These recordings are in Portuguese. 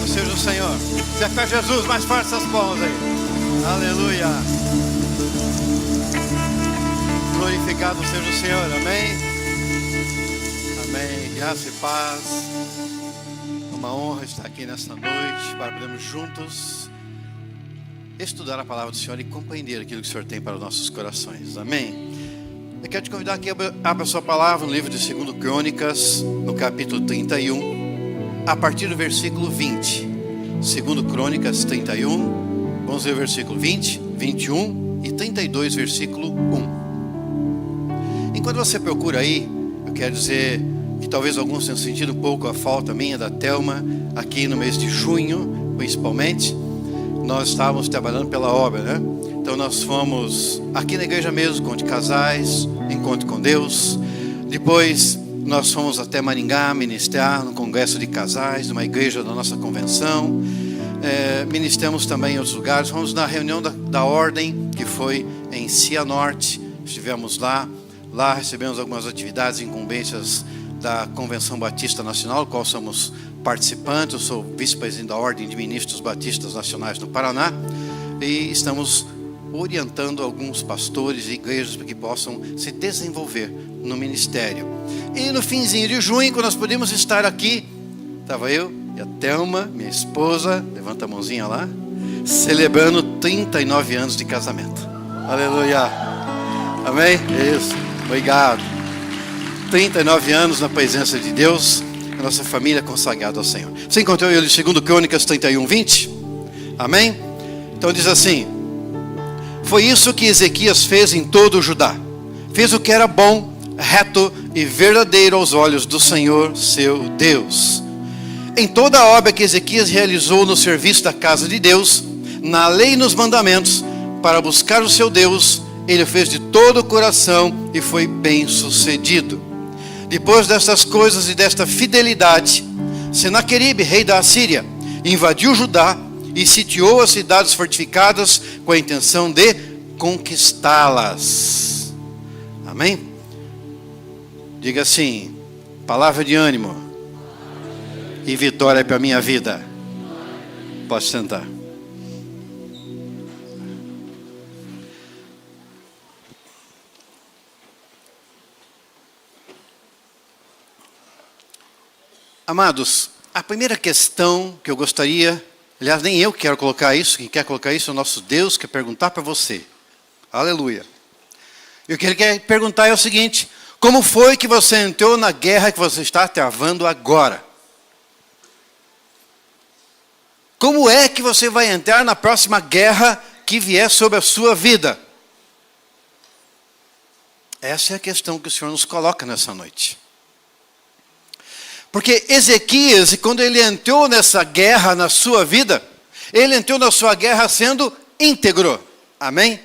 Louvado seja o Senhor. Se é para Jesus, mais forte essas palmas aí. Aleluia. Glorificado seja o Senhor, amém? Amém, graça e paz. Uma honra estar aqui nesta noite para podermos juntos estudar a palavra do Senhor e compreender aquilo que o Senhor tem para os nossos corações, amém? Eu quero te convidar aqui, abra a sua palavra no livro de 2 Crônicas, no capítulo 31, a partir do versículo 20. 2 Crônicas 31, vamos ver o versículo 20, 21 e 32, versículo 1. Enquanto você procura aí, eu quero dizer que talvez alguns tenham sentido um pouco a falta minha, da Thelma, aqui no mês de junho, principalmente. Nós estávamos trabalhando pela obra, né? Então nós fomos aqui na igreja mesmo, encontro de casais, encontro com Deus. Depois nós fomos até Maringá ministrar no congresso de casais, numa igreja da nossa convenção. Ministramos também em outros lugares. Fomos na reunião da ordem, que foi em Cianorte. Estivemos lá. Lá recebemos algumas atividades e incumbências da Convenção Batista Nacional, do qual somos participantes. Eu sou vice-presidente da Ordem de Ministros Batistas Nacionais no Paraná. E estamos orientando alguns pastores e igrejas para que possam se desenvolver no ministério. E no finzinho de junho, quando nós podíamos estar aqui, estava eu e a Thelma, minha esposa, levanta a mãozinha lá, celebrando 39 anos de casamento. Aleluia. Amém? Isso. Obrigado. 39 anos na presença de Deus, a nossa família consagrada ao Senhor. Você encontrou ele em 2 Crônicas 31, 20? Amém? Então diz assim: foi isso que Ezequias fez em todo o Judá. Fez o que era bom, reto e verdadeiro aos olhos do Senhor, seu Deus. Em toda a obra que Ezequias realizou no serviço da casa de Deus, na lei e nos mandamentos, para buscar o seu Deus, ele fez de todo o coração e foi bem sucedido. Depois destas coisas e desta fidelidade, Senaqueribe, rei da Assíria, invadiu Judá e sitiou as cidades fortificadas com a intenção de conquistá-las. Amém? Diga assim: palavra de ânimo e vitória para a minha vida. Pode sentar. Amados, a primeira questão que eu gostaria, aliás, nem eu quero colocar isso, quem quer colocar isso é o nosso Deus, quer perguntar para você. Aleluia. E o que ele quer perguntar é o seguinte: como foi que você entrou na guerra que você está travando agora? Como é que você vai entrar na próxima guerra que vier sobre a sua vida? Essa é a questão que o Senhor nos coloca nessa noite. Porque Ezequias, quando ele entrou nessa guerra na sua vida, ele entrou na sua guerra sendo íntegro. Amém?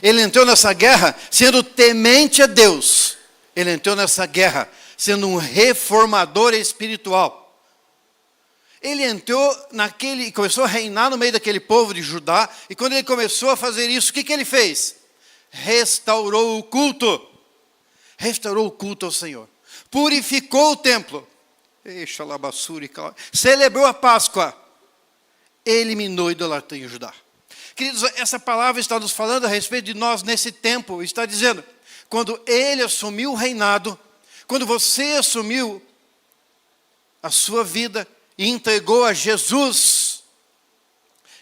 Ele entrou nessa guerra sendo temente a Deus. Ele entrou nessa guerra sendo um reformador espiritual. Ele entrou começou a reinar no meio daquele povo de Judá. E quando ele começou a fazer isso, o que ele fez? Restaurou o culto. Restaurou o culto ao Senhor. Purificou o templo. Celebrou a Páscoa. Eliminou a idolatria em Judá. Queridos, essa palavra está nos falando a respeito de nós nesse tempo. Está dizendo, quando ele assumiu o reinado, quando você assumiu a sua vida e entregou a Jesus,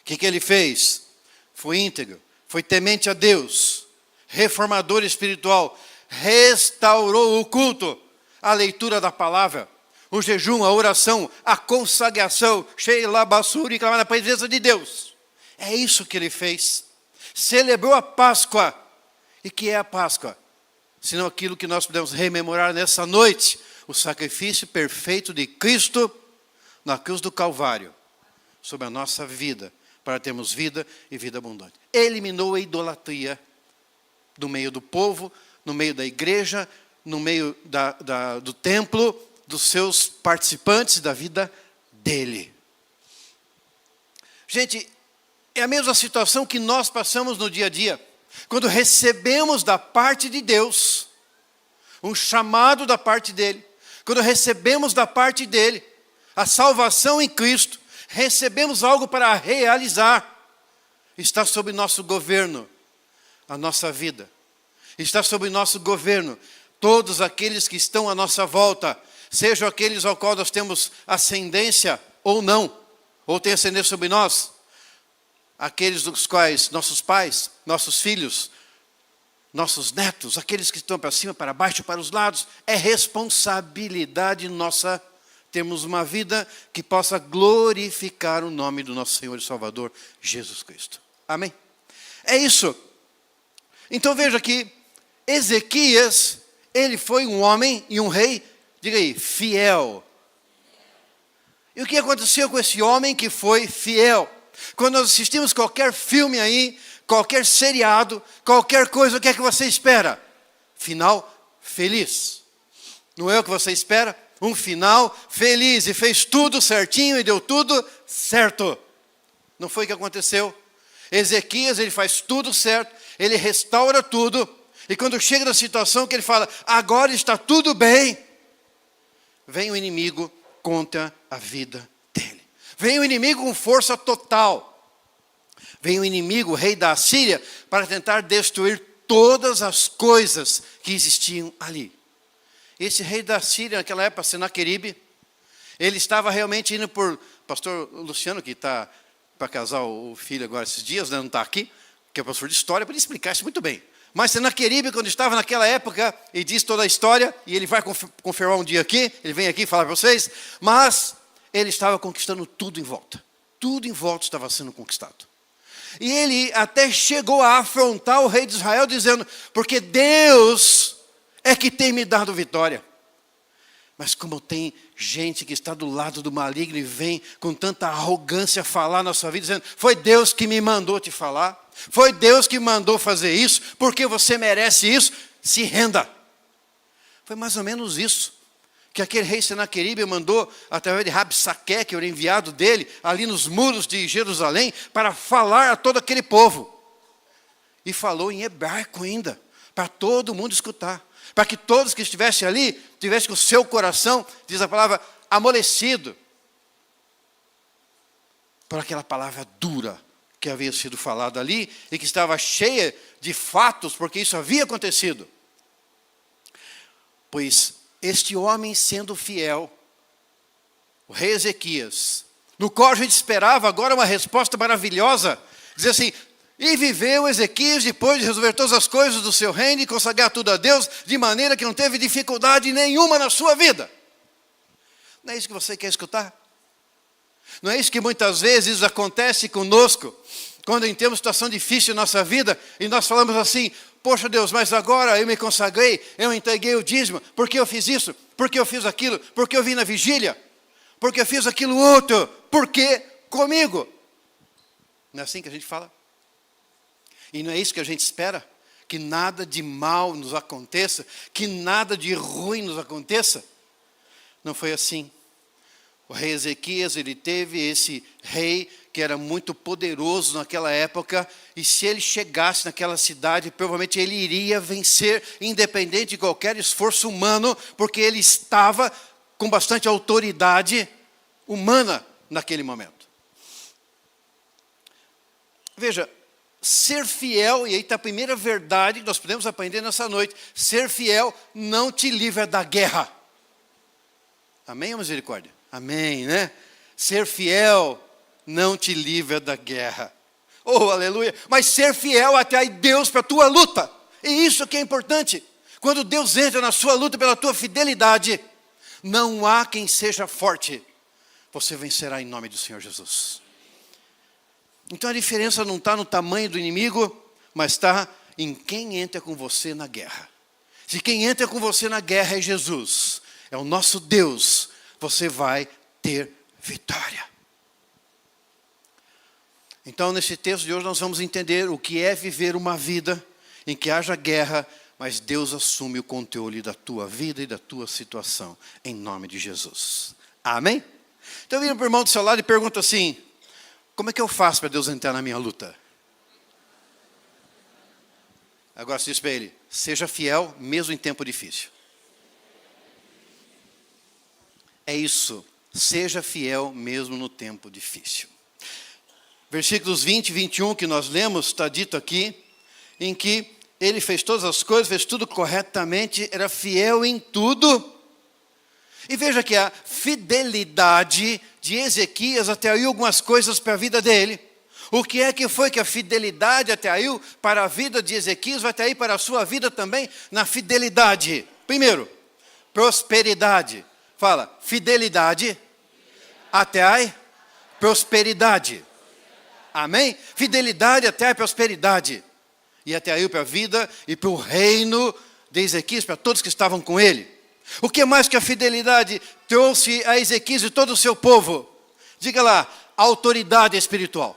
o que ele fez? Foi íntegro, foi temente a Deus, reformador espiritual, restaurou o culto, a leitura da palavra, o jejum, a oração, a consagração, Sheila Bassuri, clamar na presença de Deus. É isso que ele fez. Celebrou a Páscoa. E que é a Páscoa? Senão aquilo que nós podemos rememorar nessa noite. O sacrifício perfeito de Cristo na cruz do Calvário. Sobre a nossa vida. Para termos vida e vida abundante. Eliminou a idolatria do meio do povo, no meio da igreja, no meio do templo, dos seus participantes da vida dele. Gente, é a mesma situação que nós passamos no dia a dia. Quando recebemos da parte de Deus um chamado da parte dele, quando recebemos da parte dele a salvação em Cristo, recebemos algo para realizar. Está sob nosso governo a nossa vida. Está sob nosso governo todos aqueles que estão à nossa volta, sejam aqueles ao qual nós temos ascendência ou não, ou tem ascendência sobre nós, aqueles dos quais nossos pais, nossos filhos, nossos netos, aqueles que estão para cima, para baixo, para os lados. É responsabilidade nossa termos uma vida que possa glorificar o nome do nosso Senhor e Salvador, Jesus Cristo. Amém? É isso. Então veja que Ezequias, ele foi um homem e um rei, diga aí, fiel. E o que aconteceu com esse homem que foi fiel? Quando nós assistimos qualquer filme aí, qualquer seriado, qualquer coisa, o que é que você espera? Final feliz. Não é o que você espera? Um final feliz, e fez tudo certinho e deu tudo certo. Não foi o que aconteceu? Ezequias, ele faz tudo certo, ele restaura tudo, e quando chega na situação que ele fala, agora está tudo bem, vem o inimigo contra a vida dele. Vem o inimigo com força total. Vem o inimigo, o rei da Assíria, para tentar destruir todas as coisas que existiam ali. Esse rei da Síria, naquela época, Senaqueribe, ele estava realmente indo por... Pastor Luciano, que está para casar o filho agora esses dias, né, não está aqui, que é professor de história, para ele explicar isso muito bem. Mas Senaqueribe, quando estava naquela época, e diz toda a história, e ele vai confirmar um dia aqui, ele vem aqui falar para vocês, mas ele estava conquistando tudo em volta. Tudo em volta estava sendo conquistado. E ele até chegou a afrontar o rei de Israel, dizendo, porque Deus é que tem me dado vitória. Mas como tem gente que está do lado do maligno e vem com tanta arrogância falar na sua vida, dizendo, foi Deus que me mandou te falar, foi Deus que mandou fazer isso, porque você merece isso, se renda. Foi mais ou menos isso que aquele rei Senaqueribe mandou, através de Rabsaque, que era enviado dele, ali nos muros de Jerusalém, para falar a todo aquele povo. E falou em hebraico ainda, para todo mundo escutar. Para que todos que estivessem ali, tivessem com o seu coração, diz a palavra, amolecido. Por aquela palavra dura que havia sido falada ali, e que estava cheia de fatos, porque isso havia acontecido. Pois este homem sendo fiel, o rei Ezequias, no qual a gente esperava agora uma resposta maravilhosa, dizer assim, e viveu Ezequias depois de resolver todas as coisas do seu reino e consagrar tudo a Deus, de maneira que não teve dificuldade nenhuma na sua vida. Não é isso que você quer escutar? Não é isso que muitas vezes acontece conosco, quando temos situação difícil na nossa vida, e nós falamos assim, poxa Deus, mas agora eu me consagrei, eu entreguei o dízimo, porque eu fiz isso, porque eu fiz aquilo, porque eu vim na vigília, porque eu fiz aquilo outro, porque comigo. Não é assim que a gente fala? E não é isso que a gente espera? Que nada de mal nos aconteça, que nada de ruim nos aconteça? Não foi assim. O rei Ezequias, ele teve esse rei que era muito poderoso naquela época, e se ele chegasse naquela cidade, provavelmente ele iria vencer, independente de qualquer esforço humano, porque ele estava com bastante autoridade humana naquele momento. Veja, ser fiel, e aí está a primeira verdade que nós podemos aprender nessa noite, ser fiel não te livra da guerra. Amém ou misericórdia? Amém, né? Ser fiel não te livra da guerra. Oh, aleluia. Mas ser fiel atrai Deus para a tua luta. E isso que é importante. Quando Deus entra na sua luta pela tua fidelidade, não há quem seja forte. Você vencerá em nome do Senhor Jesus. Então a diferença não está no tamanho do inimigo, mas está em quem entra com você na guerra. Se quem entra com você na guerra é Jesus, é o nosso Deus, você vai ter vitória. Então, nesse texto de hoje, nós vamos entender o que é viver uma vida em que haja guerra, mas Deus assume o controle da tua vida e da tua situação, em nome de Jesus. Amém? Então, vira para o irmão do seu lado e pergunta assim, como é que eu faço para Deus entrar na minha luta? Agora, se diz para ele, seja fiel mesmo em tempo difícil. É isso seja fiel mesmo no tempo difícil. Versículos 20 e 21 que nós lemos, está dito aqui, em que ele fez todas as coisas, fez tudo corretamente, era fiel em tudo. E veja que a fidelidade de Ezequias atraiu algumas coisas para a vida dele. O que é que foi que a fidelidade atraiu para a vida de Ezequias, vai atrair para a sua vida também na fidelidade? Primeiro, prosperidade. Fala, fidelidade atrai prosperidade. Amém? Fidelidade atrai prosperidade. E atraiu para a vida e para o reino de Ezequias, para todos que estavam com ele. O que mais que a fidelidade trouxe a Ezequias e todo o seu povo? Diga lá, autoridade espiritual.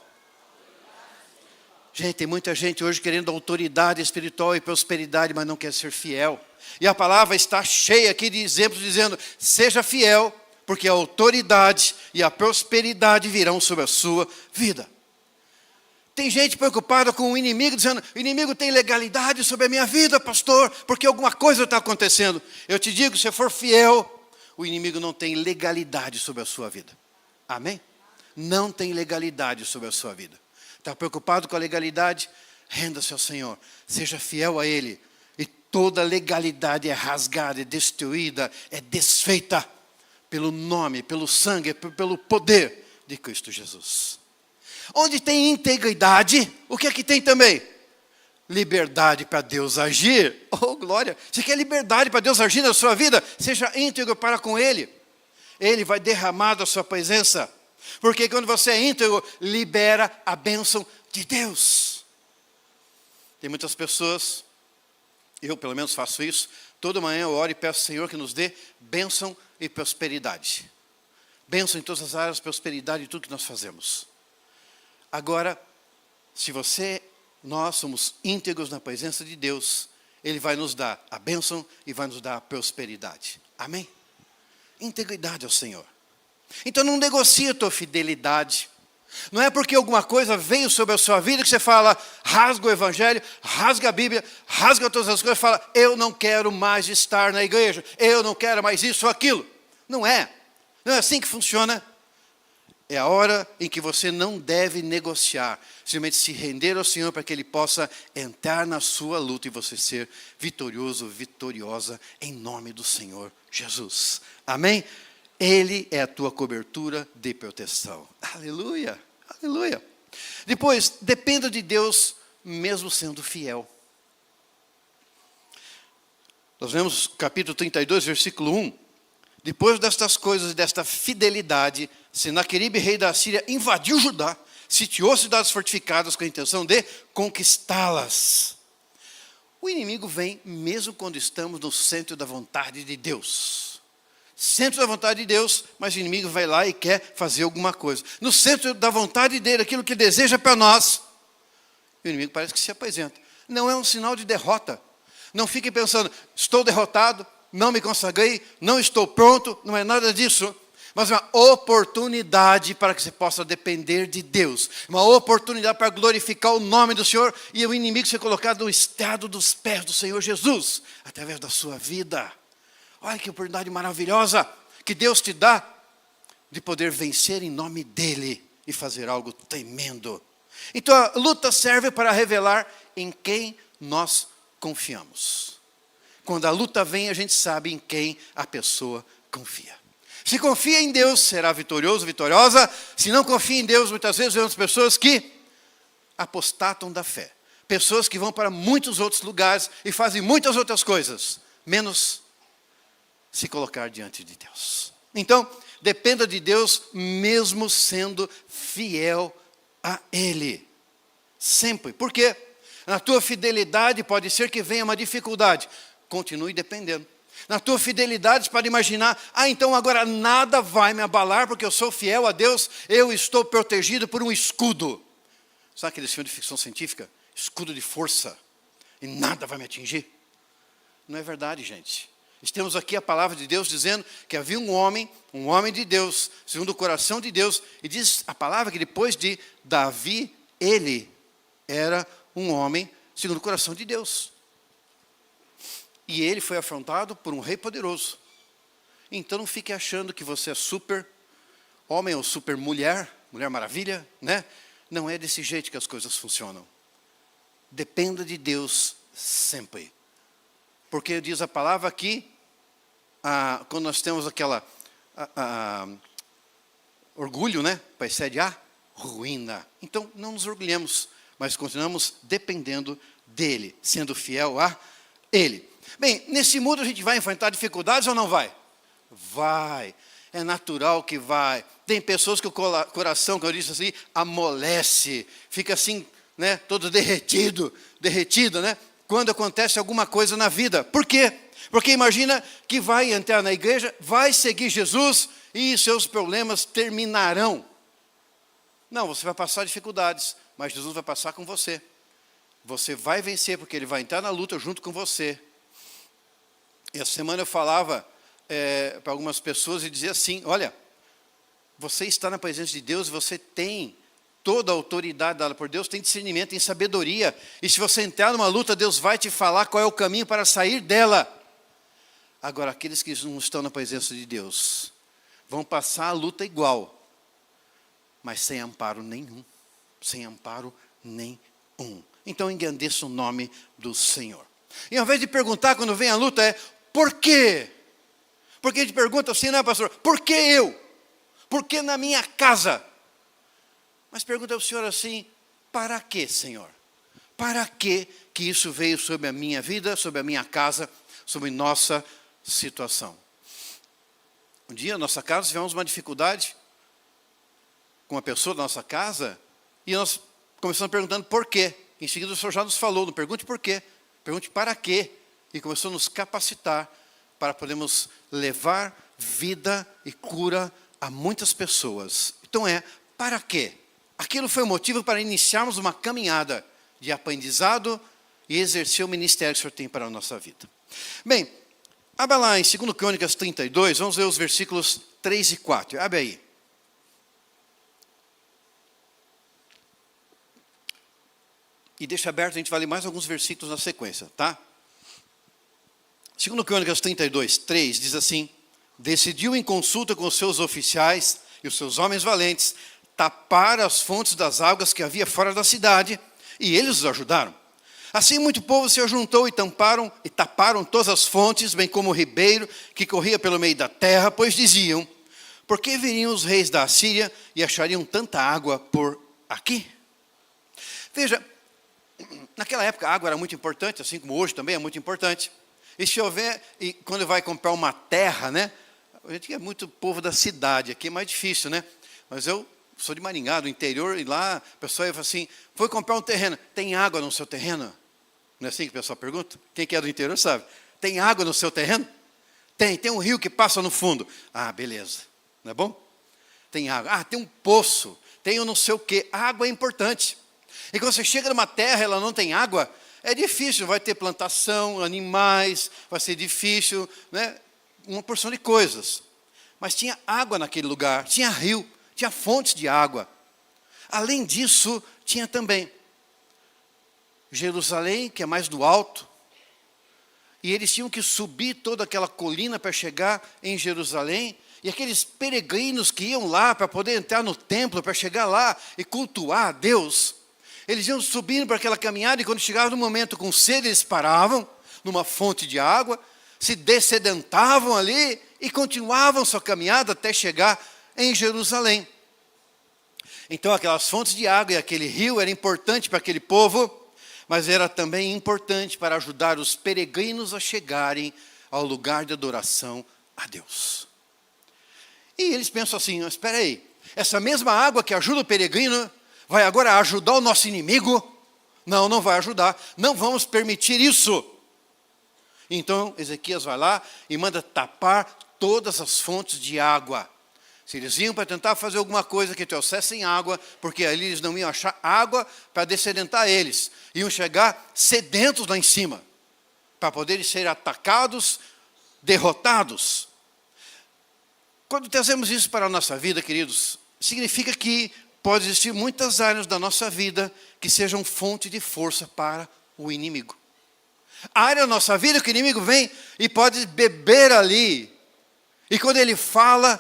Gente, tem muita gente hoje querendo autoridade espiritual e prosperidade, mas não quer ser fiel. E a palavra está cheia aqui de exemplos dizendo, seja fiel, porque a autoridade e a prosperidade virão sobre a sua vida. Tem gente preocupada com o inimigo, dizendo, o inimigo tem legalidade sobre a minha vida, pastor, porque alguma coisa está acontecendo. Eu te digo, se for fiel, o inimigo não tem legalidade sobre a sua vida. Amém? Não tem legalidade sobre a sua vida. Está preocupado com a legalidade? Renda-se ao Senhor, seja fiel a Ele. E toda legalidade é rasgada, é destruída, é desfeita pelo nome, pelo sangue, pelo poder de Cristo Jesus. Onde tem integridade, o que é que tem também? Liberdade para Deus agir. Oh, glória! Você quer liberdade para Deus agir na sua vida? Seja íntegro para com Ele. Ele vai derramar da sua presença. Porque quando você é íntegro, libera a bênção de Deus. Tem muitas pessoas, eu pelo menos faço isso, toda manhã eu oro e peço ao Senhor que nos dê bênção e prosperidade. Bênção em todas as áreas, prosperidade em tudo que nós fazemos. Agora, se nós somos íntegros na presença de Deus, Ele vai nos dar a bênção e vai nos dar a prosperidade. Amém? Integridade ao Senhor. Então não negocie a tua fidelidade. Não é porque alguma coisa veio sobre a sua vida que você fala, rasga o Evangelho, rasga a Bíblia, rasga todas as coisas e fala, eu não quero mais estar na igreja, eu não quero mais isso ou aquilo. Não é. Não é assim que funciona. É a hora em que você não deve negociar, simplesmente se render ao Senhor para que Ele possa entrar na sua luta e você ser vitorioso, vitoriosa, em nome do Senhor Jesus. Amém? Ele é a tua cobertura de proteção. Aleluia, aleluia. Depois, dependa de Deus mesmo sendo fiel. Nós vemos capítulo 32, versículo 1. Depois destas coisas e desta fidelidade, Senaqueribe, rei da Síria, invadiu Judá, sitiou cidades fortificadas com a intenção de conquistá-las. O inimigo vem mesmo quando estamos no centro da vontade de Deus. Centro da vontade de Deus, mas o inimigo vai lá e quer fazer alguma coisa. No centro da vontade dele, aquilo que deseja para nós, o inimigo parece que se apresenta. Não é um sinal de derrota. Não fique pensando, estou derrotado, não me consagrei, não estou pronto, não é nada disso. Mas uma oportunidade para que você possa depender de Deus. Uma oportunidade para glorificar o nome do Senhor e o inimigo ser colocado no estrado dos pés do Senhor Jesus, através da sua vida. Olha que oportunidade maravilhosa que Deus te dá de poder vencer em nome dEle e fazer algo tremendo. Então a luta serve para revelar em quem nós confiamos. Quando a luta vem, a gente sabe em quem a pessoa confia. Se confia em Deus, será vitorioso, vitoriosa. Se não confia em Deus, muitas vezes vemos pessoas que apostatam da fé. Pessoas que vão para muitos outros lugares e fazem muitas outras coisas, menos se colocar diante de Deus. Então, dependa de Deus mesmo sendo fiel a Ele. Sempre. Por quê? Na tua fidelidade pode ser que venha uma dificuldade. Continue dependendo. Na tua fidelidade, para imaginar, então agora nada vai me abalar, porque eu sou fiel a Deus, eu estou protegido por um escudo. Sabe aquele filme de ficção científica? Escudo de força, e nada vai me atingir. Não é verdade, gente. Temos aqui a palavra de Deus dizendo que havia um homem de Deus, segundo o coração de Deus, e diz a palavra que depois de Davi, ele era um homem segundo o coração de Deus. E ele foi afrontado por um rei poderoso. Então não fique achando que você é super homem ou super mulher, Mulher Maravilha, né? Não é desse jeito que as coisas funcionam. Dependa de Deus sempre. Porque diz a palavra aqui, quando nós temos aquela orgulho, né? Precede a ruína. Então, não nos orgulhemos, mas continuamos dependendo dele, sendo fiel a ele. Bem, nesse mundo a gente vai enfrentar dificuldades ou não vai? Vai. É natural que vai. Tem pessoas que o coração, como eu disse assim, amolece. Fica assim, né? Todo derretido, né? Quando acontece alguma coisa na vida. Por quê? Porque imagina que vai entrar na igreja, vai seguir Jesus e seus problemas terminarão. Não, você vai passar dificuldades, mas Jesus vai passar com você. Você vai vencer, porque Ele vai entrar na luta junto com você. E essa semana eu falava para algumas pessoas e dizia assim, olha, você está na presença de Deus e você tem toda a autoridade dada por Deus, tem discernimento, tem sabedoria. E se você entrar numa luta, Deus vai te falar qual é o caminho para sair dela. Agora, aqueles que não estão na presença de Deus, vão passar a luta igual, mas sem amparo nenhum. Sem amparo nenhum. Então, engrandeça o nome do Senhor. E ao invés de perguntar quando vem a luta, por quê? Porque a gente pergunta assim, né, pastor? Por que eu? Por que na minha casa? Mas pergunta ao Senhor assim, para quê, Senhor? Para que isso veio sobre a minha vida, sobre a minha casa, sobre nossa situação? Um dia, na nossa casa, tivemos uma dificuldade com uma pessoa da nossa casa, e nós começamos perguntando por quê. Em seguida, o Senhor já nos falou, não pergunte por quê, pergunte para quê. E começou a nos capacitar para podermos levar vida e cura a muitas pessoas. Então para quê? Aquilo foi o motivo para iniciarmos uma caminhada de aprendizado e exercer o ministério que o Senhor tem para a nossa vida. Bem, abra lá em 2 Crônicas 32, vamos ler os versículos 3 e 4. Abre aí. E deixa aberto, a gente vai ler mais alguns versículos na sequência, tá? 2 Crônicas 32, 3 diz assim, decidiu em consulta com os seus oficiais e os seus homens valentes, tapar as fontes das águas que havia fora da cidade, e eles os ajudaram. Assim muito povo se ajuntou e taparam todas as fontes, bem como o ribeiro que corria pelo meio da terra, pois diziam, por que viriam os reis da Assíria e achariam tanta água por aqui? Veja, naquela época a água era muito importante, assim como hoje também é muito importante. E se houver, e quando vai comprar uma terra, né? A gente é muito povo da cidade, aqui é mais difícil, né? Mas eu sou de Maringá, do interior, e lá a pessoa fala assim, foi comprar um terreno, tem água no seu terreno? Não é assim que o pessoal pergunta? Quem que é do interior sabe. Tem água no seu terreno? Tem um rio que passa no fundo. Ah, beleza, não é bom? Tem água. Ah, tem um poço, tem um não sei o quê. A água é importante. E quando você chega numa terra, ela não tem água, é difícil, vai ter plantação, animais, vai ser difícil, né? Uma porção de coisas. Mas tinha água naquele lugar, tinha rio, tinha fontes de água. Além disso, tinha também Jerusalém, que é mais do alto, e eles tinham que subir toda aquela colina para chegar em Jerusalém, e aqueles peregrinos que iam lá para poder entrar no templo, para chegar lá e cultuar a Deus, eles iam subindo para aquela caminhada, e quando chegavam no momento com sede, eles paravam numa fonte de água, se dessedentavam ali e continuavam sua caminhada até chegar em Jerusalém. Então aquelas fontes de água e aquele rio era importante para aquele povo, mas era também importante para ajudar os peregrinos a chegarem ao lugar de adoração a Deus. E eles pensam assim, mas espera aí, essa mesma água que ajuda o peregrino vai agora ajudar o nosso inimigo? Não, não vai ajudar. Não vamos permitir isso. Então, Ezequias vai lá e manda tapar todas as fontes de água. Se eles iam para tentar fazer alguma coisa que trouxessem água, porque ali eles não iam achar água para dessedentar eles. Iam chegar sedentos lá em cima, para poderem ser atacados, derrotados. Quando trazemos isso para a nossa vida, queridos, significa que pode existir muitas áreas da nossa vida que sejam fonte de força para o inimigo. A área da nossa vida que o inimigo vem e pode beber ali. E quando ele fala,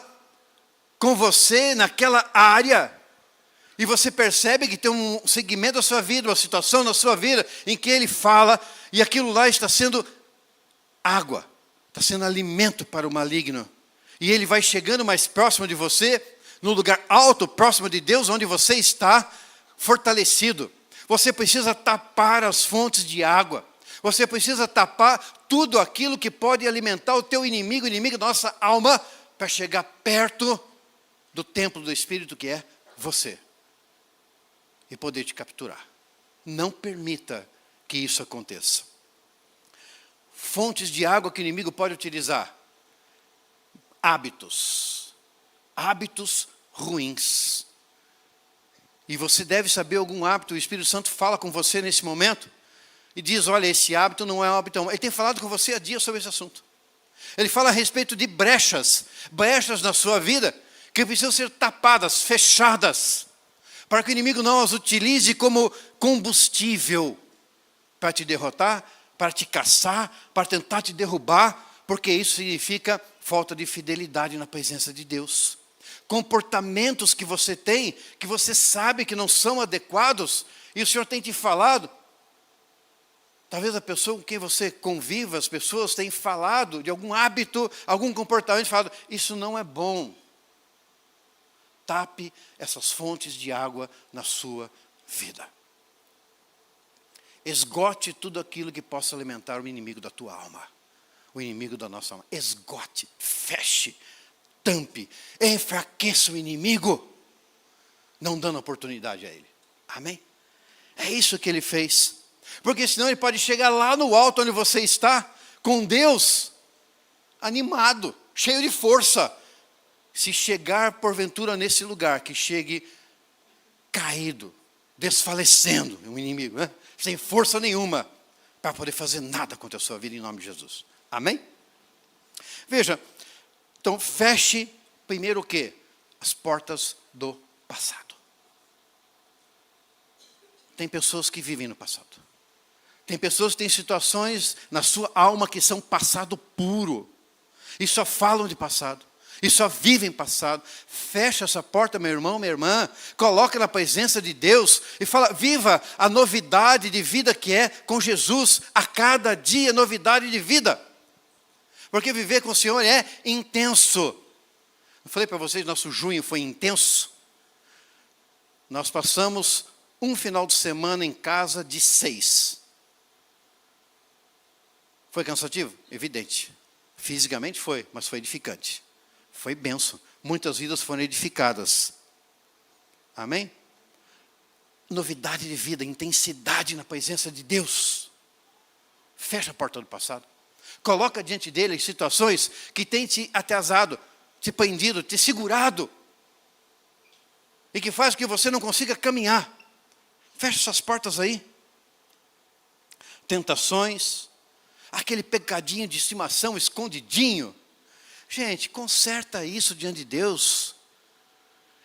com você naquela área, e você percebe que tem um segmento da sua vida, uma situação na sua vida, em que ele fala, e aquilo lá está sendo água, está sendo alimento para o maligno. E ele vai chegando mais próximo de você, no lugar alto, próximo de Deus, onde você está fortalecido. Você precisa tapar as fontes de água. Você precisa tapar tudo aquilo que pode alimentar o teu inimigo, o inimigo da nossa alma, para chegar perto do templo do Espírito que é você. E poder te capturar. Não permita que isso aconteça. Fontes de água que o inimigo pode utilizar. Hábitos ruins. E você deve saber algum hábito, o Espírito Santo fala com você nesse momento, e diz, olha, esse hábito não é um hábito. Ele tem falado com você há dias sobre esse assunto. Ele fala a respeito de brechas na sua vida, que precisam ser tapadas, fechadas, para que o inimigo não as utilize como combustível, para te derrotar, para te caçar, para tentar te derrubar, porque isso significa falta de fidelidade na presença de Deus. Comportamentos que você tem, que você sabe que não são adequados, e o Senhor tem te falado. Talvez a pessoa com quem você conviva, as pessoas têm falado de algum hábito, algum comportamento, falado, isso não é bom. Tape essas fontes de água na sua vida. Esgote tudo aquilo que possa alimentar o inimigo da tua alma. O inimigo da nossa alma. Esgote, feche, tampe, enfraqueça o inimigo, não dando oportunidade a ele. Amém? É isso que ele fez. Porque senão ele pode chegar lá no alto onde você está, com Deus, animado, cheio de força. Se chegar porventura nesse lugar, que chegue caído, desfalecendo, o inimigo, né? Sem força nenhuma, para poder fazer nada contra a sua vida em nome de Jesus. Amém? Veja, então feche primeiro o quê? As portas do passado. Tem pessoas que vivem no passado. Tem pessoas que têm situações na sua alma que são passado puro. E só falam de passado. E só vivem passado. Fecha essa porta, meu irmão, minha irmã. Coloca na presença de Deus. E fala, viva a novidade de vida que é com Jesus. A cada dia, novidade de vida. Porque viver com o Senhor é intenso. Eu falei para vocês, nosso junho foi intenso. Nós passamos um final de semana em casa de 6. Foi cansativo? Evidente. Fisicamente foi, mas foi edificante. Foi bênção. Muitas vidas foram edificadas. Amém? Novidade de vida, intensidade na presença de Deus. Fecha a porta do passado. Coloca diante dele situações que têm te atrasado, te prendido, te segurado. E que faz com que você não consiga caminhar. Fecha essas portas aí. Tentações. Aquele pecadinho de estimação escondidinho. Gente, conserta isso diante de Deus.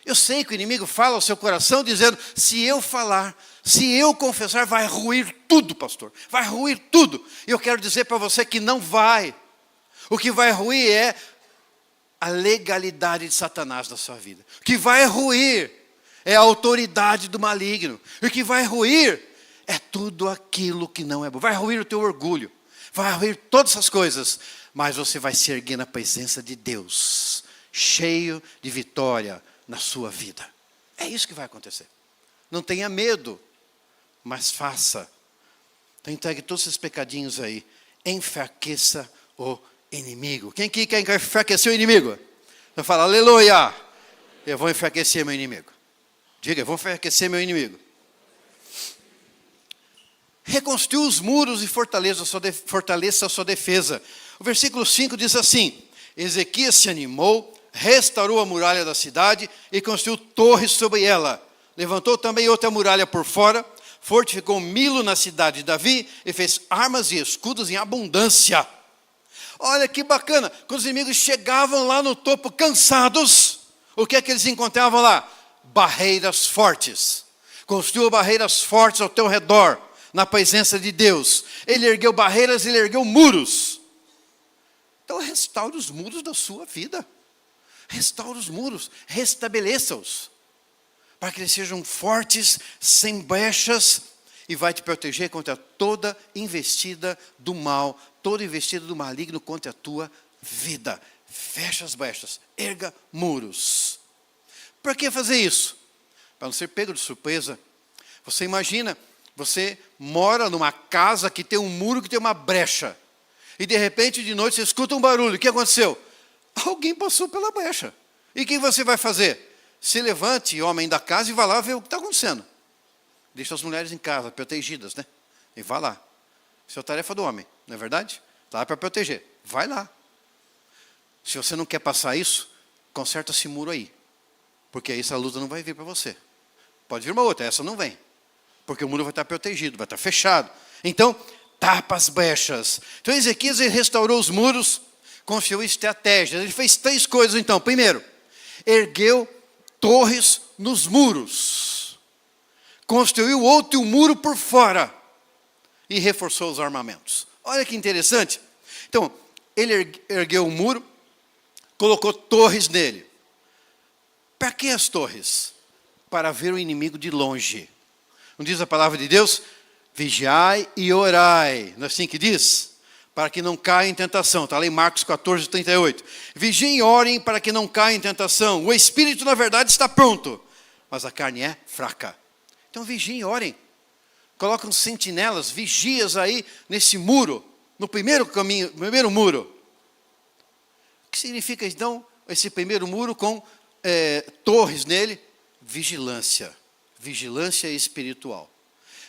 Eu sei que o inimigo fala ao seu coração dizendo, se eu falar, se eu confessar, vai ruir tudo, pastor. Vai ruir tudo. E eu quero dizer para você que não vai. O que vai ruir é a legalidade de Satanás na sua vida. O que vai ruir é a autoridade do maligno. O que vai ruir é tudo aquilo que não é bom. Vai ruir o teu orgulho. Vai ruir todas essas coisas. Mas você vai se erguer na presença de Deus. Cheio de vitória na sua vida. É isso que vai acontecer. Não tenha medo. Mas faça. Então entregue todos esses pecadinhos aí. Enfraqueça o inimigo. Quem aqui quer enfraquecer o inimigo? Então fala, aleluia. Eu vou enfraquecer meu inimigo. Diga, eu vou enfraquecer meu inimigo. Reconstrua os muros e fortaleça a sua defesa. O versículo 5 diz assim, Ezequias se animou, restaurou a muralha da cidade e construiu torres sobre ela. Levantou também outra muralha por fora, fortificou Milo na cidade de Davi e fez armas e escudos em abundância. Olha que bacana, quando os inimigos chegavam lá no topo cansados, o que é que eles encontravam lá? Barreiras fortes. Construiu barreiras fortes ao teu redor, na presença de Deus. Ele ergueu barreiras, ele ergueu muros. Então restaure os muros da sua vida. Restaura os muros, restabeleça-os, para que eles sejam fortes, sem brechas, e vai te proteger contra toda investida do mal, toda investida do maligno contra a tua vida. Fecha as brechas, erga muros. Para que fazer isso? Para não ser pego de surpresa. Você imagina, você mora numa casa que tem um muro que tem uma brecha. E de repente, de noite, você escuta um barulho. O que aconteceu? Alguém passou pela brecha. E o que você vai fazer? Se levante, homem da casa, e vá lá ver o que está acontecendo. Deixa as mulheres em casa, protegidas, né? E vá lá. Isso é a tarefa do homem, não é verdade? Está lá para proteger. Vai lá. Se você não quer passar isso, conserta esse muro aí. Porque aí essa luta não vai vir para você. Pode vir uma outra, essa não vem. Porque o muro vai estar protegido, vai estar fechado. Então, tapa as brechas. Então, Ezequias ele restaurou os muros, construiu estratégias. Ele fez 3 coisas, então. Primeiro, ergueu torres nos muros. Construiu outro muro por fora. E reforçou os armamentos. Olha que interessante. Então, ele ergueu o muro, colocou torres nele. Para que as torres? Para ver o inimigo de longe. Não diz a palavra de Deus? Vigiai e orai. Não é assim que diz? Para que não caia em tentação. Está lá em Marcos 14, 38. Vigiem e orem para que não caia em tentação. O espírito, na verdade, está pronto, mas a carne é fraca. Então vigiem e orem. Colocam sentinelas, vigias aí nesse muro. No primeiro caminho, no primeiro muro. O que significa então esse primeiro muro com torres nele? Vigilância. Vigilância espiritual.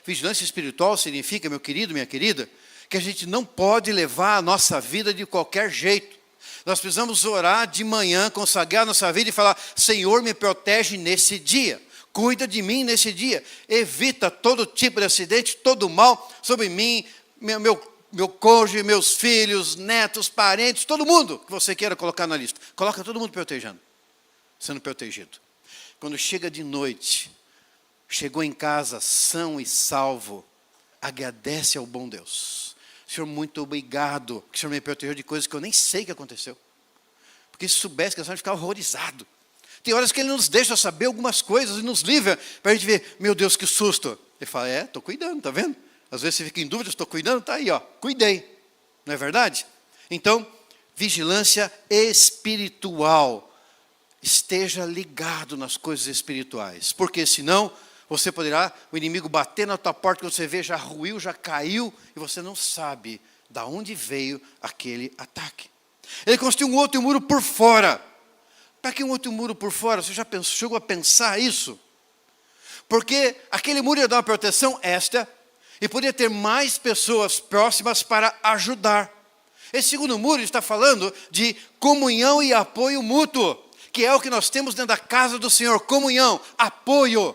Vigilância espiritual significa, meu querido, minha querida, que a gente não pode levar a nossa vida de qualquer jeito. Nós precisamos orar de manhã, consagrar a nossa vida e falar: Senhor, me protege nesse dia. Cuida de mim nesse dia. Evita todo tipo de acidente, todo mal sobre mim, meu cônjuge, meus filhos, netos, parentes, todo mundo que você queira colocar na lista. Coloca todo mundo protegendo, sendo protegido. Quando chega de noite, chegou em casa são e salvo, agradece ao bom Deus. Senhor, muito obrigado que o Senhor me protegeu de coisas que eu nem sei que aconteceu. Porque se soubesse que a gente ficar horrorizado. Tem horas que Ele nos deixa saber algumas coisas e nos livra para a gente ver, meu Deus, que susto. Ele fala, estou cuidando, está vendo? Às vezes você fica em dúvida, estou cuidando, está aí, ó, cuidei. Não é verdade? Então, vigilância espiritual. Esteja ligado nas coisas espirituais. Porque senão, você poderá, o inimigo bater na tua porta, quando você vê, já ruiu, já caiu, e você não sabe de onde veio aquele ataque. Ele construiu um outro muro por fora. Para que um outro muro por fora? Você já chegou a pensar isso? Porque aquele muro ia dar uma proteção extra, e poderia ter mais pessoas próximas para ajudar. Esse segundo muro está falando de comunhão e apoio mútuo, que é o que nós temos dentro da casa do Senhor. Comunhão, apoio.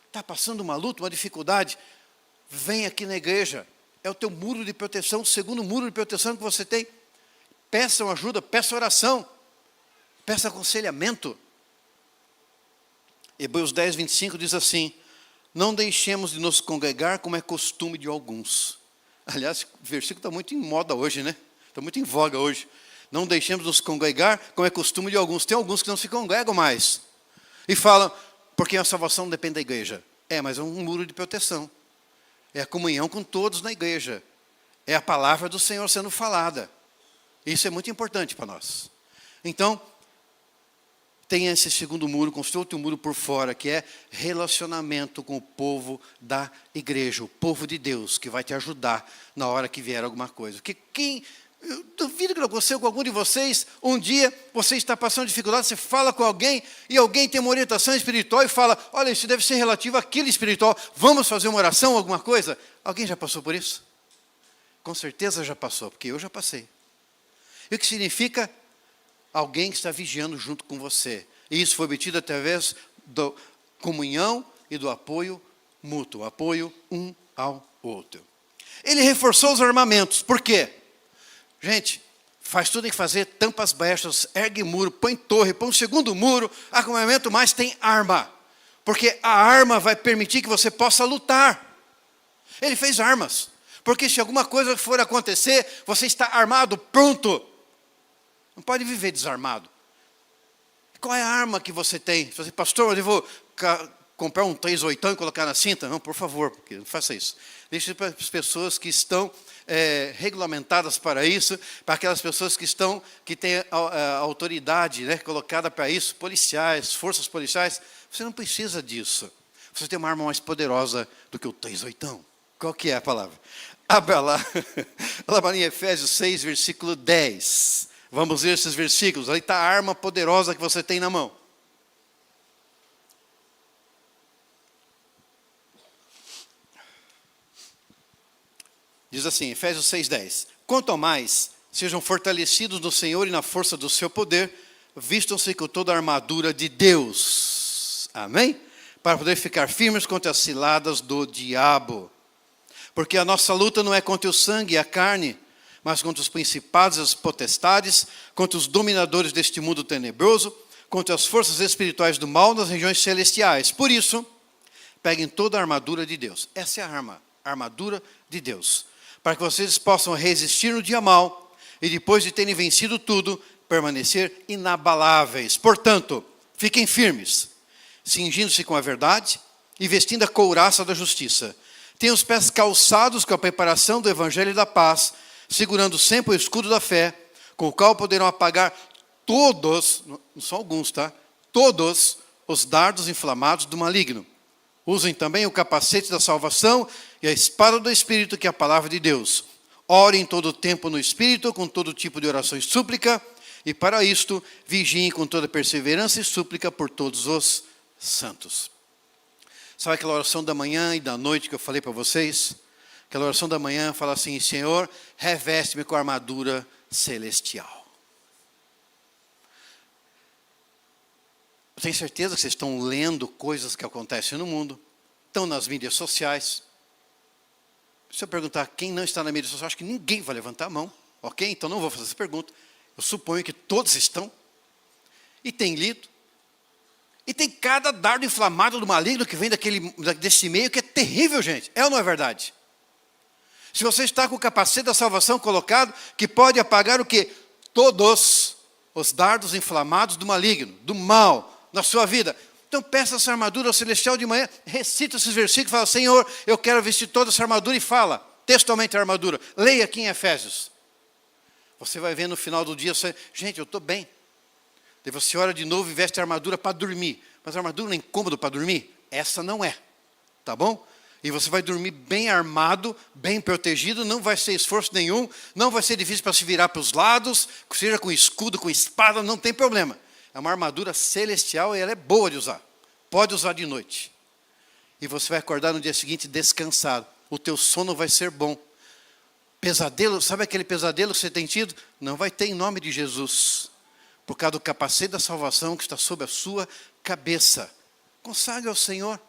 Está passando uma luta, uma dificuldade? Vem aqui na igreja. É o teu muro de proteção, o segundo muro de proteção que você tem. Peça ajuda, peça oração, peça aconselhamento. Hebreus 10, 25 diz assim: não deixemos de nos congregar como é costume de alguns. Aliás, o versículo está muito em moda hoje, né? Está muito em voga hoje. Não deixemos de nos congregar como é costume de alguns. Tem alguns que não se congregam mais. E falam, porque a salvação depende da igreja. Mas é um muro de proteção. É a comunhão com todos na igreja. É a palavra do Senhor sendo falada. Isso é muito importante para nós. Então, tem esse segundo muro, construiu outro muro por fora, que é relacionamento com o povo da igreja, o povo de Deus, que vai te ajudar na hora que vier alguma coisa. Porque eu duvido que não aconteceu com algum de vocês, um dia você está passando dificuldade, você fala com alguém, e alguém tem uma orientação espiritual e fala, olha, isso deve ser relativo àquilo espiritual, vamos fazer uma oração, alguma coisa? Alguém já passou por isso? Com certeza já passou, porque eu já passei. E o que significa? Alguém que está vigiando junto com você. E isso foi obtido através da comunhão e do apoio mútuo, apoio um ao outro. Ele reforçou os armamentos, por quê? Gente, faz tudo em fazer, tampa as brechas, ergue muro, põe torre, põe um segundo muro, armamento, mas tem arma. Porque a arma vai permitir que você possa lutar. Ele fez armas. Porque se alguma coisa for acontecer, você está armado, pronto. Não pode viver desarmado. qual é a arma que você tem? Você, pastor, eu vou comprar um 38 e colocar na cinta? Não, por favor, porque não faça isso. Deixe para as pessoas que estão regulamentadas para isso, para aquelas pessoas que têm a autoridade, né, colocada para isso, policiais, forças policiais. Você não precisa disso. Você tem uma arma mais poderosa do que o 38. Qual que é a palavra? Abra lá em Efésios 6, versículo 10. Vamos ver esses versículos. Aí está a arma poderosa que você tem na mão. Diz assim, Efésios 6:10. Quanto ao mais, sejam fortalecidos no Senhor e na força do seu poder, vistam-se com toda a armadura de Deus. Amém? Para poder ficar firmes contra as ciladas do diabo. Porque a nossa luta não é contra o sangue e a carne, mas contra os principados e as potestades, contra os dominadores deste mundo tenebroso, contra as forças espirituais do mal nas regiões celestiais. Por isso, peguem toda a armadura de Deus. Essa é a armadura de Deus. Para que vocês possam resistir no dia mau e depois de terem vencido tudo, permanecer inabaláveis. Portanto, fiquem firmes, cingindo-se com a verdade e vestindo a couraça da justiça. Tenham os pés calçados com a preparação do evangelho da paz, segurando sempre o escudo da fé, com o qual poderão apagar todos, não são alguns, tá? Todos os dardos inflamados do maligno. Usem também o capacete da salvação e a espada do Espírito, que é a palavra de Deus. Orem todo o tempo no Espírito, com todo tipo de oração e súplica, e para isto, vigiem com toda perseverança e súplica por todos os santos. Sabe aquela oração da manhã e da noite que eu falei para vocês? Aquela oração da manhã fala assim, Senhor, reveste-me com a armadura celestial. Eu tenho certeza que vocês estão lendo coisas que acontecem no mundo, estão nas mídias sociais. Se eu perguntar quem não está na mídia social, acho que ninguém vai levantar a mão. Ok? Então não vou fazer essa pergunta. Eu suponho que todos estão. E tem lido. E tem cada dardo inflamado do maligno que vem desse meio que é terrível, gente. É ou não é verdade? Se você está com o capacete da salvação colocado, que pode apagar o quê? Todos os dardos inflamados do maligno, do mal, na sua vida. Então peça essa armadura celestial de manhã, recita esses versículos e fala, Senhor, eu quero vestir toda essa armadura e fala, textualmente a armadura. Leia aqui em Efésios. Você vai ver no final do dia, gente, eu estou bem. Daí você ora de novo e veste a armadura para dormir. Mas a armadura não é incômodo para dormir? Essa não é. Tá bom? E você vai dormir bem armado, bem protegido, não vai ser esforço nenhum, não vai ser difícil para se virar para os lados, seja com escudo, com espada, não tem problema. É uma armadura celestial e ela é boa de usar. Pode usar de noite. E você vai acordar no dia seguinte descansado. O teu sono vai ser bom. Pesadelo, sabe aquele pesadelo que você tem tido? Não vai ter em nome de Jesus. Por causa do capacete da salvação que está sobre a sua cabeça. Consagre ao Senhor.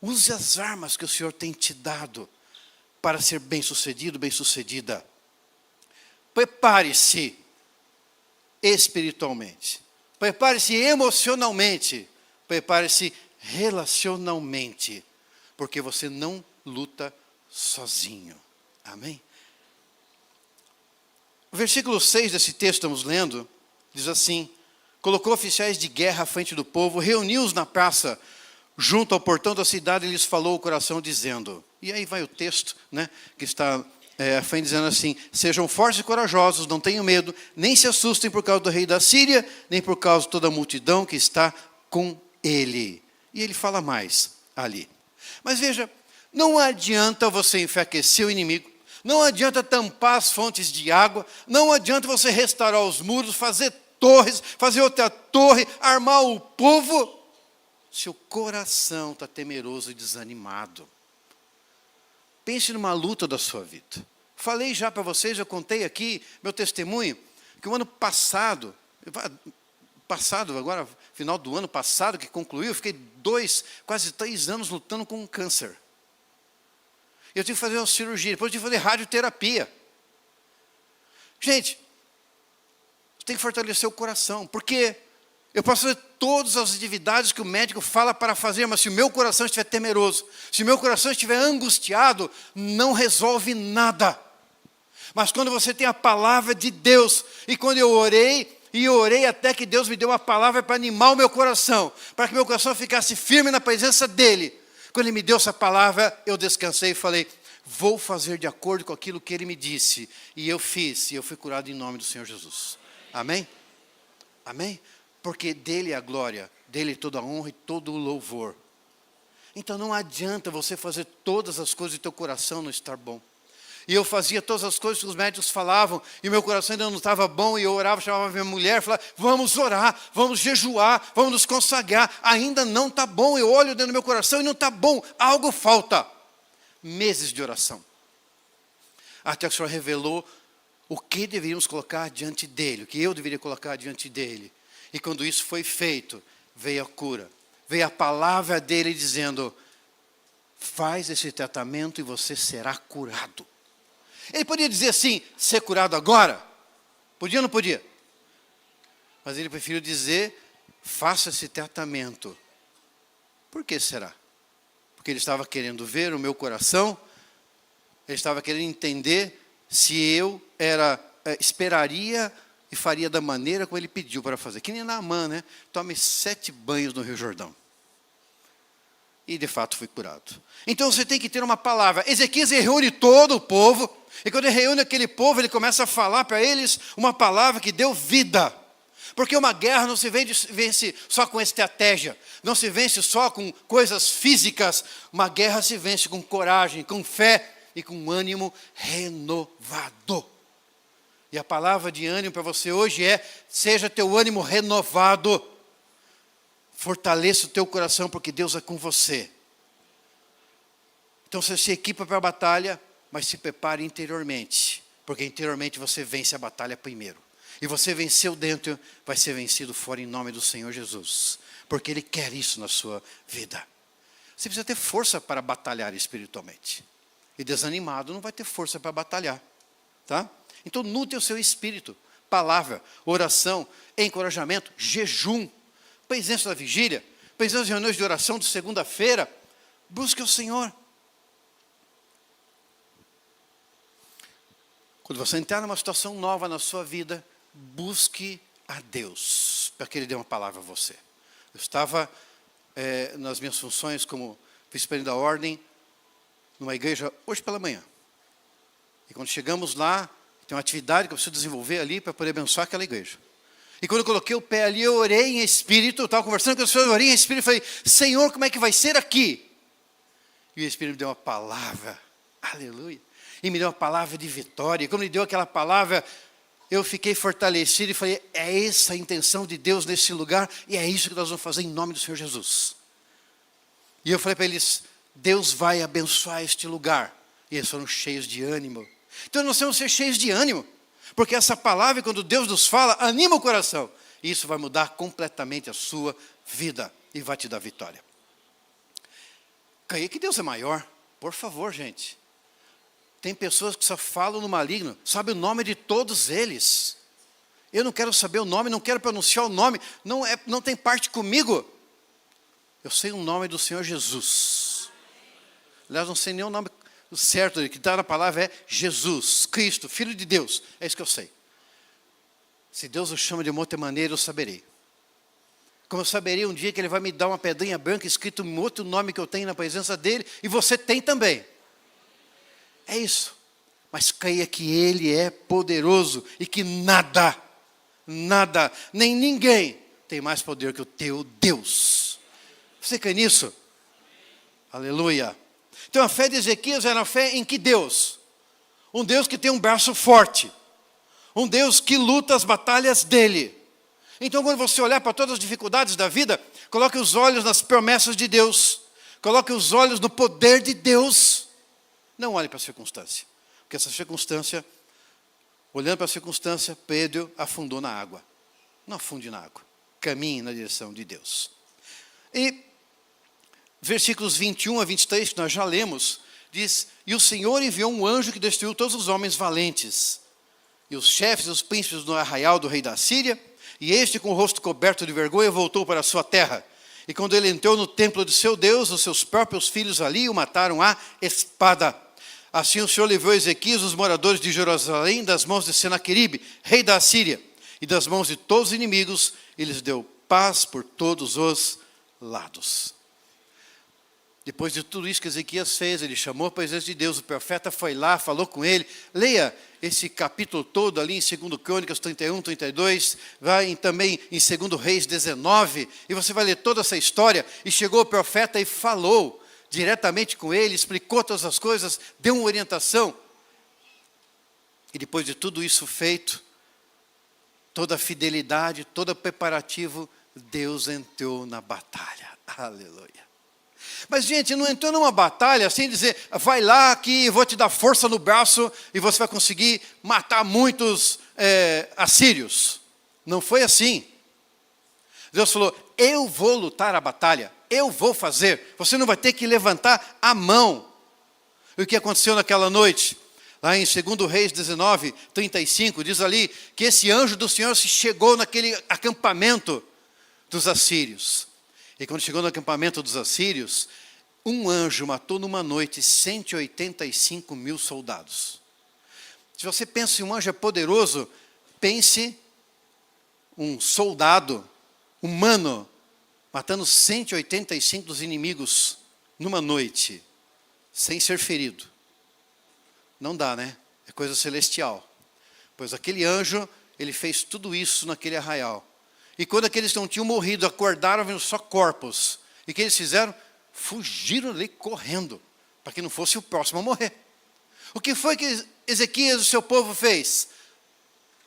Use as armas que o Senhor tem te dado para ser bem-sucedido, bem-sucedida. Prepare-se espiritualmente. Prepare-se emocionalmente. Prepare-se relacionalmente. Porque você não luta sozinho. Amém? O versículo 6 desse texto estamos lendo, diz assim, colocou oficiais de guerra à frente do povo, reuniu-os na praça, junto ao portão da cidade, e lhes falou o coração, dizendo, e aí vai o texto, né, que está à frente, dizendo assim, sejam fortes e corajosos, não tenham medo, nem se assustem por causa do rei da Síria, nem por causa de toda a multidão que está com ele. E ele fala mais ali. Mas veja, não adianta você enfraquecer o inimigo, não adianta tampar as fontes de água, não adianta você restaurar os muros, fazer torres, fazer outra torre, armar o povo, se o coração está temeroso e desanimado. Pense numa luta da sua vida. Falei já para vocês, eu contei aqui meu testemunho, que o ano passado, agora, final do ano passado que concluiu, eu fiquei quase 3 anos lutando com um câncer. Eu tive que fazer uma cirurgia, depois tive que fazer radioterapia. Gente, tem que fortalecer o coração, porque eu posso fazer todas as atividades que o médico fala para fazer, mas se o meu coração estiver temeroso, se o meu coração estiver angustiado, não resolve nada. Mas quando você tem a palavra de Deus, e quando eu orei, E eu orei até que Deus me deu uma palavra para animar o meu coração, para que meu coração ficasse firme na presença dEle. Quando Ele me deu essa palavra, eu descansei e falei, vou fazer de acordo com aquilo que Ele me disse. E eu fiz, e eu fui curado em nome do Senhor Jesus. Amém? Amém? Porque dEle é a glória, dEle toda a honra e todo o louvor. Então não adianta você fazer todas as coisas e teu coração não estar bom. E eu fazia todas as coisas que os médicos falavam, e meu coração ainda não estava bom, e eu orava, chamava minha mulher, falava, vamos orar, vamos jejuar, vamos nos consagrar. Ainda não está bom, eu olho dentro do meu coração e não está bom, algo falta. Meses de oração. Até que o Senhor revelou o que deveríamos colocar diante dEle, o que eu deveria colocar diante dEle. E quando isso foi feito, veio a cura. Veio a palavra dEle dizendo, faz esse tratamento e você será curado. Ele podia dizer assim, ser curado agora? Podia ou não podia? Mas ele preferiu dizer, faça esse tratamento. Por que será? Porque ele estava querendo ver o meu coração, ele estava querendo entender se eu esperaria e faria da maneira como ele pediu para fazer. Que nem Naamã, né? Tome 7 banhos no Rio Jordão. E de fato fui curado. Então você tem que ter uma palavra. Ezequias reúne todo o povo. E quando ele reúne aquele povo, ele começa a falar para eles uma palavra que deu vida. Porque uma guerra não se vence só com estratégia. Não se vence só com coisas físicas. Uma guerra se vence com coragem, com fé e com ânimo renovado. E a palavra de ânimo para você hoje é, seja teu ânimo renovado. Fortaleça o teu coração porque Deus é com você. Então você se equipa para a batalha, mas se prepare interiormente. Porque interiormente você vence a batalha primeiro. E você venceu dentro, vai ser vencido fora em nome do Senhor Jesus. Porque Ele quer isso na sua vida. Você precisa ter força para batalhar espiritualmente. E desanimado não vai ter força para batalhar. Tá? Então nutre o seu espírito. Palavra, oração, encorajamento, jejum. Presença da vigília, presença das reuniões de oração de segunda-feira. Busque o Senhor. Quando você entrar numa situação nova na sua vida, busque a Deus, para que Ele dê uma palavra a você. Eu estava nas minhas funções como vice-presidente da ordem, numa igreja hoje pela manhã. E quando chegamos lá, tem uma atividade que eu preciso desenvolver ali para poder abençoar aquela igreja. E quando eu coloquei o pé ali, eu orei em espírito, eu estava conversando com o Senhor, eu orei em espírito e falei, Senhor, como é que vai ser aqui? E o Espírito me deu uma palavra, aleluia, e me deu uma palavra de vitória. E quando ele deu aquela palavra, eu fiquei fortalecido e falei, é essa a intenção de Deus nesse lugar, e é isso que nós vamos fazer em nome do Senhor Jesus. E eu falei para eles, Deus vai abençoar este lugar. E eles foram cheios de ânimo. Então nós temos que ser cheios de ânimo. Porque essa palavra, quando Deus nos fala, anima o coração. E isso vai mudar completamente a sua vida. E vai te dar vitória. Creia que Deus é maior. Por favor, gente. Tem pessoas que só falam no maligno. Sabe o nome de todos eles. Eu não quero saber o nome, não quero pronunciar o nome. Não tem parte comigo. Eu sei o nome do Senhor Jesus. Aliás, não sei nem o nome certo, que está na palavra é Jesus, Cristo, Filho de Deus. É isso que eu sei. Se Deus o chama de uma outra maneira, eu saberei. Como eu saberia um dia que Ele vai me dar uma pedrinha branca escrito um outro nome que eu tenho na presença dEle, e você tem também. É isso. Mas creia que Ele é poderoso e que nada, nem ninguém tem mais poder que o teu Deus. Você crê nisso? Aleluia. Então a fé de Ezequias era a fé em que Deus? Um Deus que tem um braço forte. Um Deus que luta as batalhas dele. Então quando você olhar para todas as dificuldades da vida, coloque os olhos nas promessas de Deus. Coloque os olhos no poder de Deus. Não olhe para a circunstância. Porque essa circunstância, olhando para a circunstância, Pedro afundou na água. Não afunde na água. Caminhe na direção de Deus. E versículos 21 a 23, que nós já lemos, diz, e o Senhor enviou um anjo que destruiu todos os homens valentes, e os chefes e os príncipes do arraial do rei da Síria, e este com o rosto coberto de vergonha voltou para a sua terra. E quando ele entrou no templo de seu Deus, os seus próprios filhos ali o mataram à espada. Assim o Senhor livrou Ezequias, os moradores de Jerusalém, das mãos de Senaqueribe, rei da Síria. e das mãos de todos os inimigos, e lhes deu paz por todos os lados. Depois de tudo isso que Ezequias fez, ele chamou a presença de Deus, o profeta foi lá, falou com ele. Leia esse capítulo todo ali em 2 Crônicas 31, 32, vai também em 2 Reis 19, e você vai ler toda essa história. E chegou o profeta e falou diretamente com ele, explicou todas as coisas, deu uma orientação. E depois de tudo isso feito, toda a fidelidade, todo o preparativo, Deus entrou na batalha. Aleluia. Mas, gente, não entrou numa batalha sem dizer, vai lá que eu vou te dar força no braço e você vai conseguir matar muitos assírios. Não foi assim. Deus falou, eu vou lutar a batalha, eu vou fazer. Você não vai ter que levantar a mão. E o que aconteceu naquela noite? Lá em 2 Reis 19, 35, diz ali que esse anjo do Senhor se chegou naquele acampamento dos assírios. E quando chegou no acampamento dos assírios, um anjo matou numa noite 185 mil soldados. Se você pensa em um anjo é poderoso, pense um soldado humano matando 185 dos inimigos numa noite, sem ser ferido. Não dá, né? É coisa celestial. Pois aquele anjo, ele fez tudo isso naquele arraial. E quando aqueles que não tinham morrido acordaram, vendo só corpos. E o que eles fizeram? Fugiram ali correndo, para que não fosse o próximo a morrer. O que foi que Ezequias e o seu povo fez?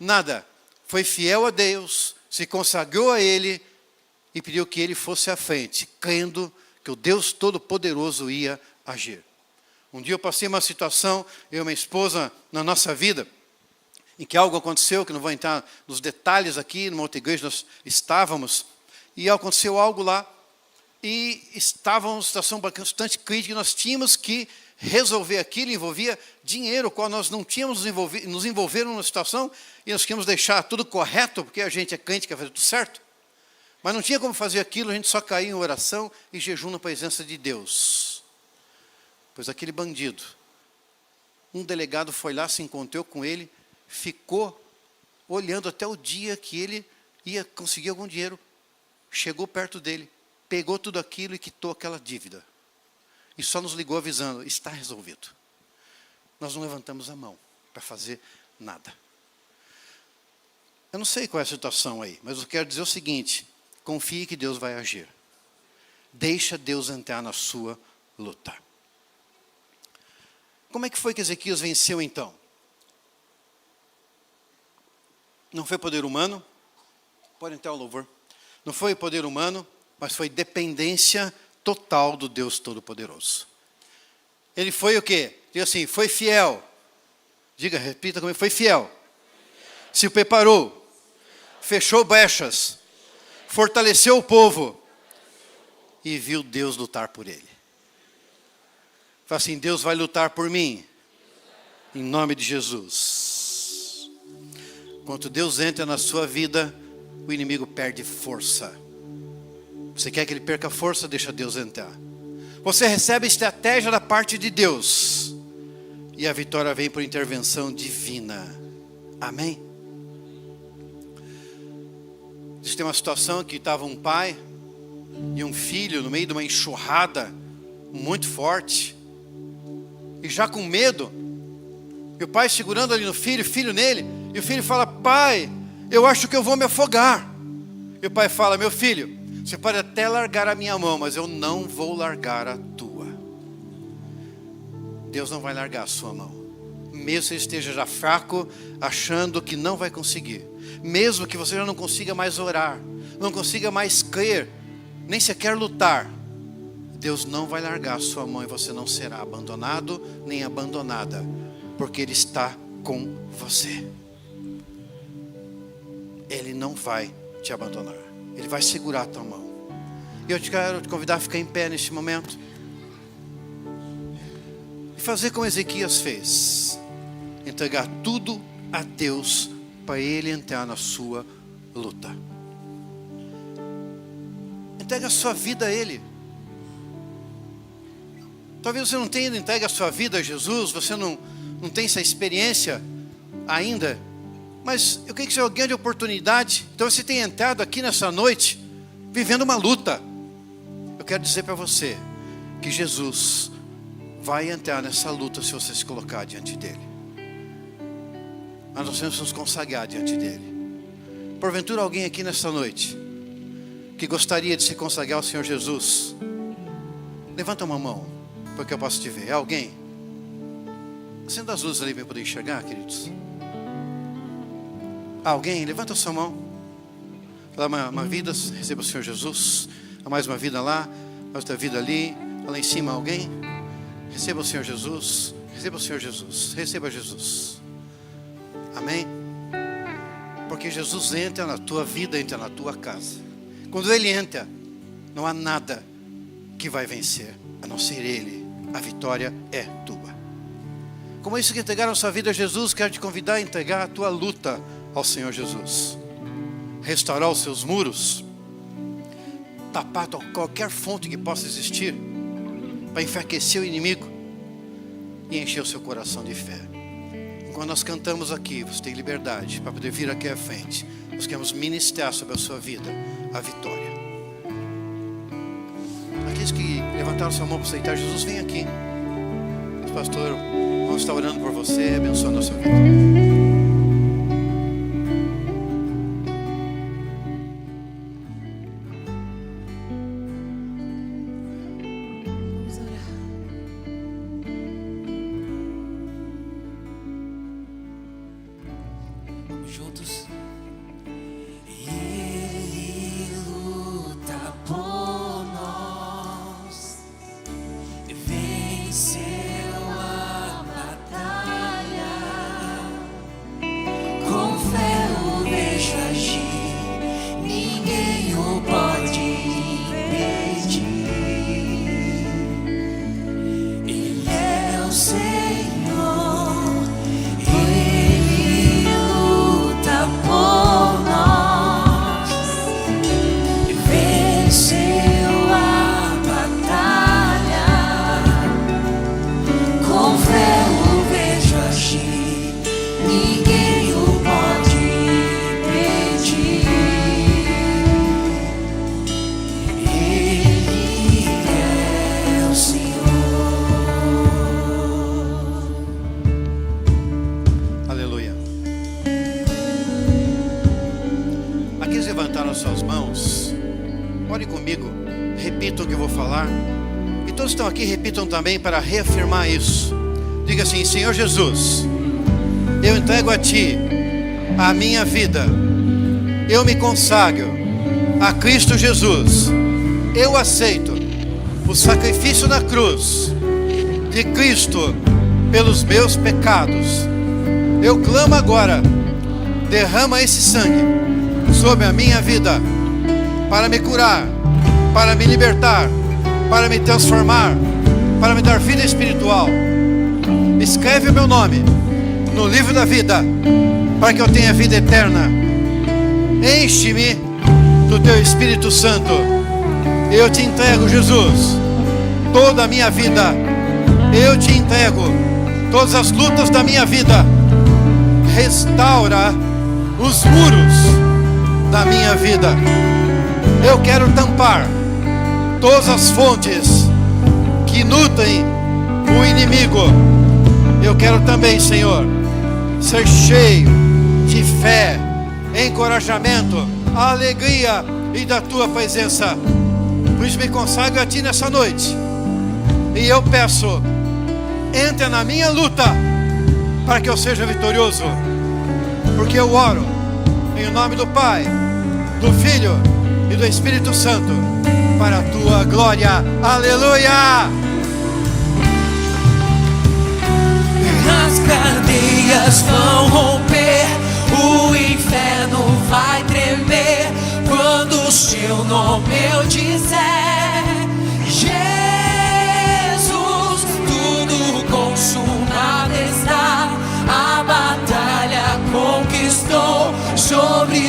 Nada. Foi fiel a Deus, se consagrou a Ele e pediu que Ele fosse à frente, crendo que o Deus Todo-Poderoso ia agir. Um dia eu passei uma situação, eu e minha esposa, na nossa vida, em que algo aconteceu, que não vou entrar nos detalhes aqui, numa outra igreja nós estávamos, e aconteceu algo lá, e estávamos numa situação bastante crítica, e nós tínhamos que resolver aquilo, envolvia dinheiro, o qual nós não tínhamos nos envolver numa situação, e nós queríamos deixar tudo correto, porque a gente é crente, quer fazer tudo certo, mas não tinha como fazer aquilo, a gente só caía em oração e jejum na presença de Deus. Pois aquele bandido, um delegado foi lá, se encontrou com ele, ficou olhando até o dia que ele ia conseguir algum dinheiro, chegou perto dele, pegou tudo aquilo e quitou aquela dívida. E só nos ligou avisando, está resolvido. Nós não levantamos a mão para fazer nada. Eu não sei qual é a situação aí, mas eu quero dizer o seguinte, confie que Deus vai agir. Deixa Deus entrar na sua luta. Como é que foi que Ezequias venceu então? Não foi poder humano, pode entrar o louvor. Não foi poder humano, mas foi dependência total do Deus Todo-Poderoso. Ele foi o quê? Diga assim, foi fiel. Diga, repita comigo, foi fiel. Se preparou, fechou brechas, fortaleceu o povo e viu Deus lutar por ele. Fala assim, Deus vai lutar por mim, em nome de Jesus. Quando Deus entra na sua vida, o inimigo perde força. Você quer que ele perca força? Deixa Deus entrar. Você recebe estratégia da parte de Deus. E a vitória vem por intervenção divina. Amém? Existe uma situação que estava um pai e um filho no meio de uma enxurrada muito forte. E já com medo. E o pai segurando ali no filho, o filho nele. E o filho fala, pai, eu acho que eu vou me afogar. E o pai fala, meu filho, você pode até largar a minha mão, mas eu não vou largar a tua. Deus não vai largar a sua mão. Mesmo que você esteja já fraco, achando que não vai conseguir. Mesmo que você já não consiga mais orar, não consiga mais crer, nem sequer lutar. Deus não vai largar a sua mão e você não será abandonado, nem abandonada. Porque Ele está com você. Ele não vai te abandonar. Ele vai segurar a tua mão. E eu quero te convidar a ficar em pé neste momento. E fazer como Ezequias fez. Entregar tudo a Deus para Ele entrar na sua luta. Entrega a sua vida a Ele. Talvez você não tenha entregue a sua vida a Jesus. Você não tem essa experiência ainda. Mas eu creio que isso é uma grande oportunidade. Então você tem entrado aqui nessa noite vivendo uma luta. Eu quero dizer para você que Jesus vai entrar nessa luta se você se colocar diante dele. Mas nós temos que nos consagrar diante dele. Porventura alguém aqui nessa noite que gostaria de se consagrar ao Senhor Jesus, levanta uma mão, porque eu posso te ver. Alguém? Acenda as luzes ali para eu poder enxergar, queridos. Alguém? Levanta a sua mão. Lá uma vida, receba o Senhor Jesus. Há mais uma vida lá, mais outra vida ali. Lá em cima alguém? Receba o Senhor Jesus. Receba o Senhor Jesus. Receba Jesus. Amém? Porque Jesus entra na tua vida, entra na tua casa. Quando Ele entra, não há nada que vai vencer, a não ser Ele. A vitória é tua. Como isso que entregaram sua vida a Jesus, quero te convidar a entregar a tua luta ao Senhor Jesus. Restaurar os seus muros. Tapar qualquer fonte que possa existir, para enfraquecer o inimigo e encher o seu coração de fé. Quando nós cantamos aqui, você tem liberdade para poder vir aqui à frente. Nós queremos ministrar sobre a sua vida a vitória. Aqueles que levantaram sua mão para aceitar Jesus, vem aqui. Pastor, vamos estar orando por você, abençoando a sua vida. Repitam também para reafirmar isso. Diga assim: Senhor Jesus, eu entrego a Ti a minha vida. Eu me consagro a Cristo Jesus. Eu aceito o sacrifício na cruz de Cristo pelos meus pecados. Eu clamo agora: derrama esse sangue sobre a minha vida para me curar, para me libertar, para me transformar, para me dar vida espiritual. Escreve o meu nome no livro da vida, para que eu tenha vida eterna. Enche-me do Teu Espírito Santo. Eu te entrego, Jesus, toda a minha vida. Eu te entrego todas as lutas da minha vida. Restaura os muros da minha vida. Eu quero tampar todas as fontes que nutrem o inimigo. Eu quero também, Senhor, ser cheio de fé, encorajamento, alegria e da Tua presença. Por isso me consagro a Ti nessa noite. E eu peço, entra na minha luta para que eu seja vitorioso. Porque eu oro em nome do Pai, do Filho e do Espírito Santo, para a Tua glória. Aleluia! As cadeias vão romper, o inferno vai tremer quando o Seu nome eu disser. Jesus, tudo consumado está, a batalha conquistou sobre